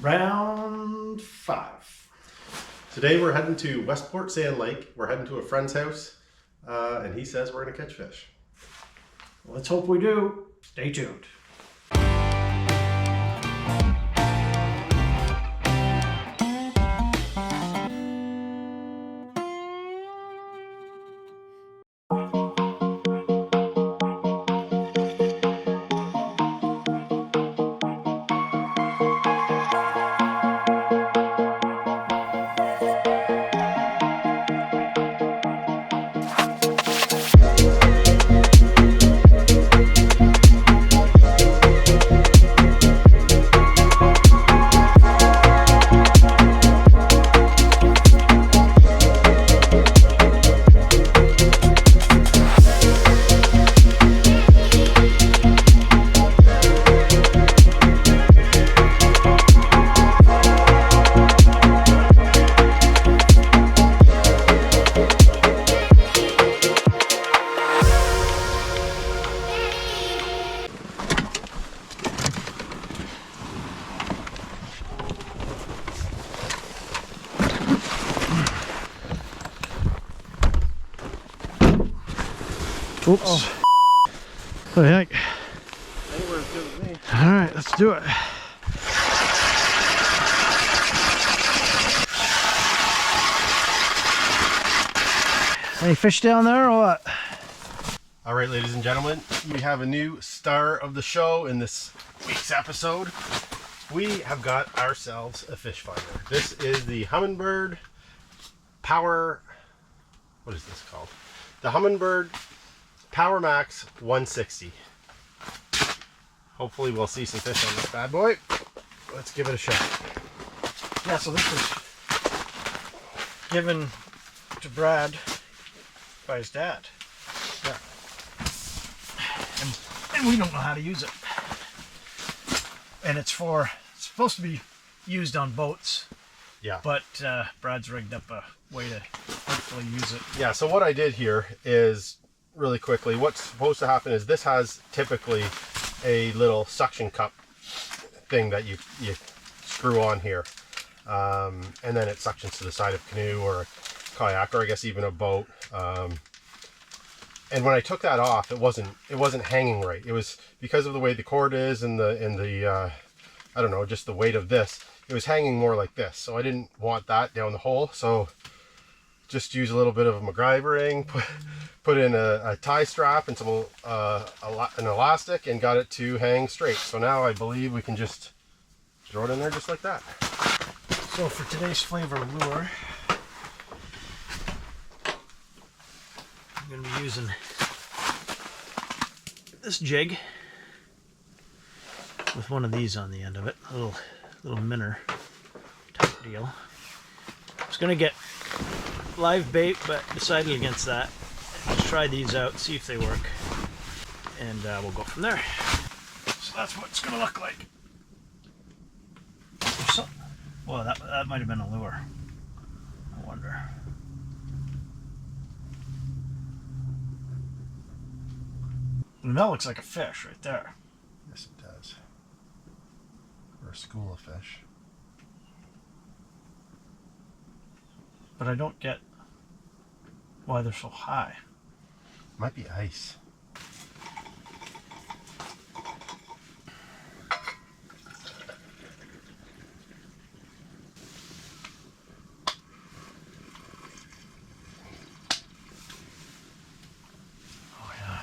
Round 5. Today we're heading to Westport Sand Lake. We're heading to a friend's house, and he says we're going to catch fish. Let's hope we do. Stay tuned. Oops. Oh. What the heck? Anywhere as good as me. Alright, let's do it. Any fish down there or what? Alright, ladies and gentlemen, we have a new star of the show in this week's episode. We have got ourselves a fish finder. This is the Humminbird Power... What is this called? The Humminbird Power Max 160. Hopefully we'll see some fish on this bad boy. Let's give it a shot. Yeah, so this was given to Brad by his dad. Yeah. And we don't know how to use it. And it's supposed to be used on boats. Yeah. But Brad's rigged up a way to hopefully use it. Yeah, so what I did here is, really quickly, what's supposed to happen is this has typically a little suction cup thing that you screw on here. And then it suctions to the side of a canoe or a kayak, or I guess even a boat. And when I took that off, it wasn't hanging right. It was because of the way the cord is and the I don't know, just the weight of this. It was hanging more like this, so I didn't want that down the hole. So just use a little bit of a MacGyvering, put in a tie strap and some an elastic, and got it to hang straight. So now I believe we can just throw it in there just like that. So for today's flavor lure, I'm going to be using this jig with one of these on the end of it, a little minnow type deal. I was going to get live bait, but decided against that. Let's try these out, see if they work, and we'll go from there. So that's what it's going to look like. Well, that might have been a lure. I wonder. And that looks like a fish right there. Yes, it does. Or a school of fish. But I don't get why they're so high. Might be ice. Oh yeah.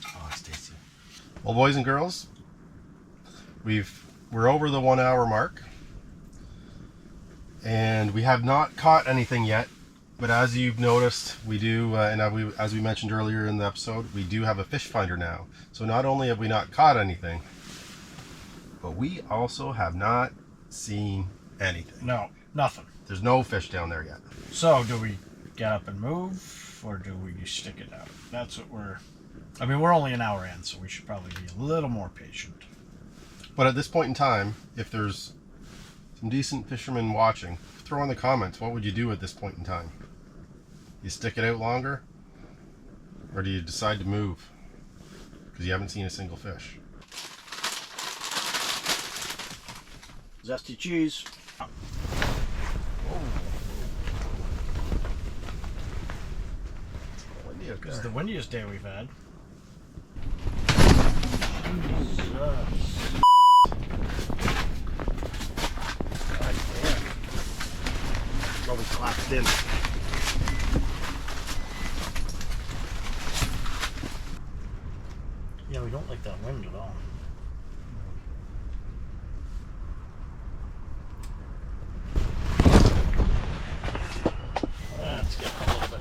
Oh, it's tasty. Well, boys and girls, we're over the 1 hour mark, and we have not caught anything yet. But as you've noticed, we do, and as we mentioned earlier in the episode, we do have a fish finder now. So not only have we not caught anything, but we also have not seen anything. No, nothing. There's no fish down there yet. So do we get up and move, or do we stick it out? That's what we're only an hour in, so we should probably be a little more patient. But at this point in time, if there's some decent fishermen watching, throw in the comments, what would you do at this point in time? You stick it out longer, or do you decide to move because you haven't seen a single fish? Zesty cheese. This is the windiest day we've had. Probably collapsed in. Yeah, we don't like that wind at all. That's getting a little bit.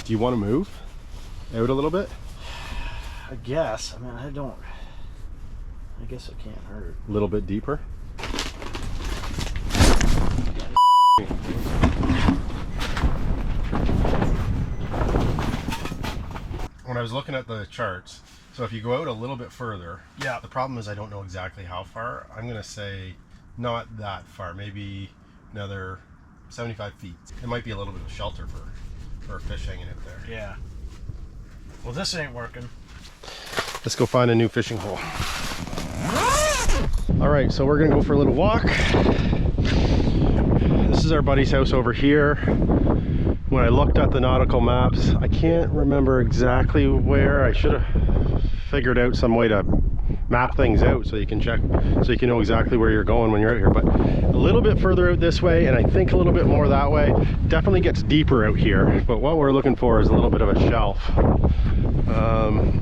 Do you want to move out a little bit? I guess. I mean, I guess it can't hurt. A little bit deeper? When I was looking at the charts, so if you go out a little bit further, Yeah. the problem is I don't know exactly how far. I'm going to say not that far, maybe another 75 feet. It might be a little bit of shelter for fish hanging out there. Yeah. Well, this ain't working. Let's go find a new fishing hole. All right, so we're gonna go for a little walk. This is our buddy's house over here. When I looked at the nautical maps, I can't remember exactly where. I should have figured out some way to map things out so you can check, so you can know exactly where you're going when you're out here. But a little bit further out this way, and I think a little bit more that way. Definitely gets deeper out here, but what we're looking for is a little bit of a shelf.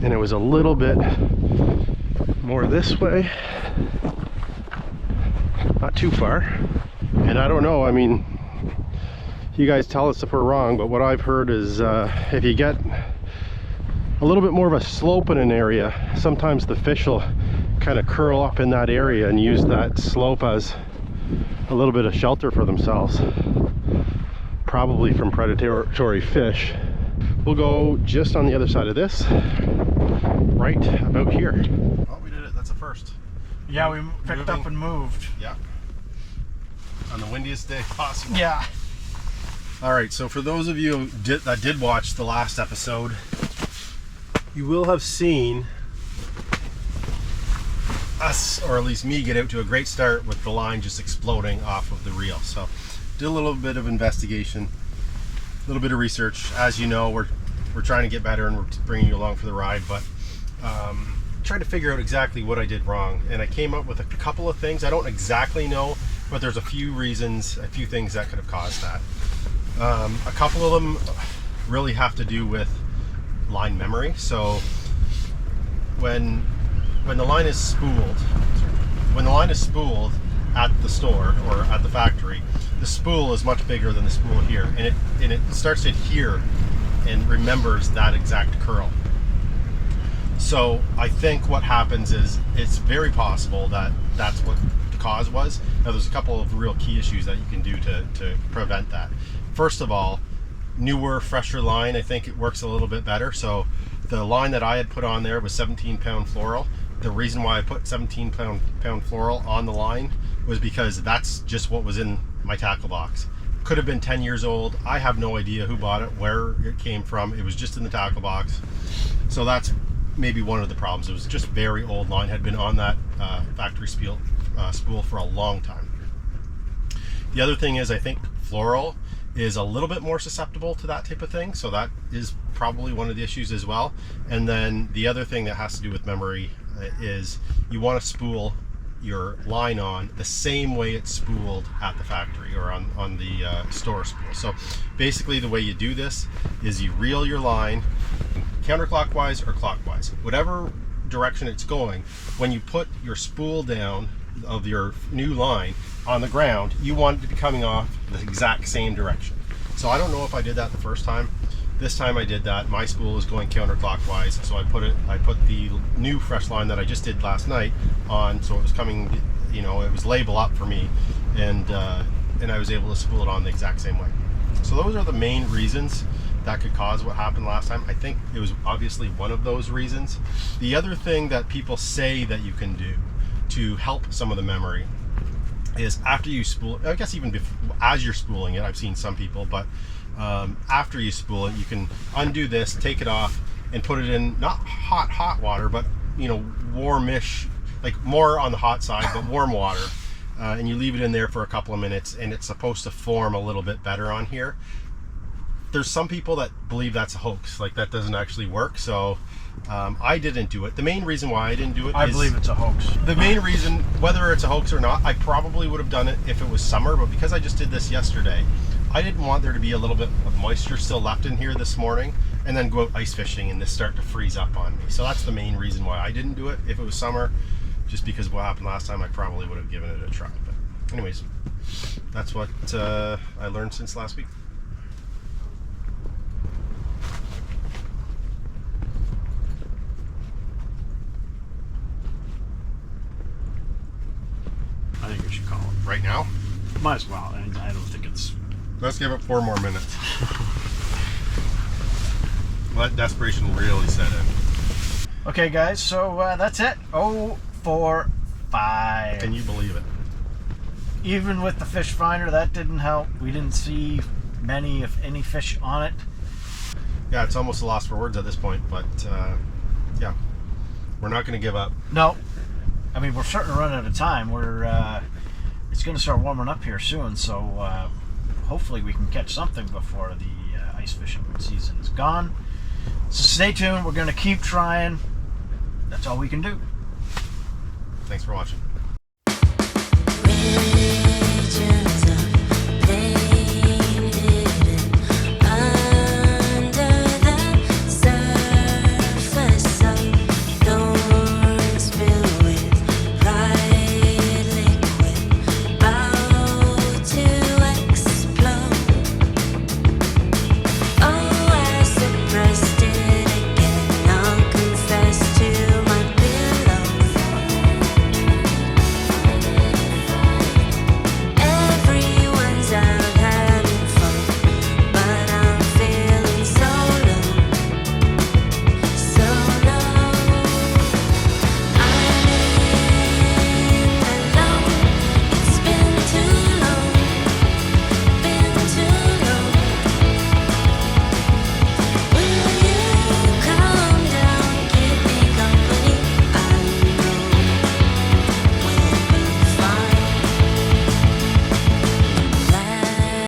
And it was a little bit more this way, not too far. And I don't know, I mean, you guys tell us if we're wrong, but what I've heard is if you get a little bit more of a slope in an area, sometimes the fish will kind of curl up in that area and use that slope as a little bit of shelter for themselves, probably from predatory fish. We'll go just on the other side of this, right about here. Oh, we did it. That's a first. Yeah, we picked up and moved. Yeah. On the windiest day possible. Yeah. All right, so for those of you that did watch the last episode, you will have seen us, or at least me, get out to a great start with the line just exploding off of the reel. So did a little bit of investigation, a little bit of research. As you know, we're trying to get better and we're bringing you along for the ride, but trying to figure out exactly what I did wrong. And I came up with a couple of things. I don't exactly know, but there's a few reasons, a few things that could have caused that. A couple of them really have to do with line memory. So when the line is spooled, at the store or at the factory, the spool is much bigger than the spool here, and it starts to adhere and remembers that exact curl. So I think what happens is it's very possible that that's what the cause was. Now there's a couple of real key issues that you can do to prevent that. First of all, newer, fresher line, I think it works a little bit better. So the line that I had put on there was 17-pound fluoral. The reason why I put 17-pound fluoral on the line was because that's just what was in my tackle box. Could have been 10 years old. I have no idea who bought it, where it came from. It was just in the tackle box. So that's maybe one of the problems. It was just very old line, had been on that factory spool for a long time. The other thing is, I think fluoral is a little bit more susceptible to that type of thing, so that is probably one of the issues as well. And then the other thing that has to do with memory is you want to spool your line on the same way it's spooled at the factory or on the store spool. So basically the way you do this is you reel your line counterclockwise or clockwise, whatever direction it's going. When you put your spool down of your new line on the ground, you want it to be coming off the exact same direction. So I don't know if I did that the first time. This time I did that. My spool is going counterclockwise, so I put the new fresh line that I just did last night on, so it was coming, you know, it was label up for me, and I was able to spool it on the exact same way. So those are the main reasons that could cause what happened last time. I think it was obviously one of those reasons. The other thing that people say that you can do to help some of the memory is after you spool it, I guess even as you're spooling it, I've seen some people, but after you spool it, you can undo this, take it off, and put it in not hot water, but you know, warmish, like more on the hot side, but warm water. And you leave it in there for a couple of minutes, and it's supposed to form a little bit better on here. There's some people that believe that's a hoax, like that doesn't actually work. So I didn't do it. The main reason why I didn't do it I believe it's a hoax. the main reason, whether it's a hoax or not, I probably would have done it if it was summer, but because I just did this yesterday, I didn't want there to be a little bit of moisture still left in here this morning and then go out ice fishing and this start to freeze up on me. So that's the main reason why I didn't do it. If it was summer, just because of what happened last time, I probably would have given it a try. But anyways, that's what I learned since last week. I think we should call it. Right now, Might as well. I don't think it's... let's give it 4 more minutes. Let desperation really set in. Okay, guys, so that's it. 045. Can you believe it? Even with the fish finder, that didn't help. We didn't see many, if any, fish on it. Yeah, it's almost a loss for words at this point, but yeah, we're not going to give up. No. I mean, we're starting to run out of time. It's going to start warming up here soon, so hopefully we can catch something before the ice fishing season is gone. So stay tuned. We're going to keep trying. That's all we can do. Thanks for watching. Rain.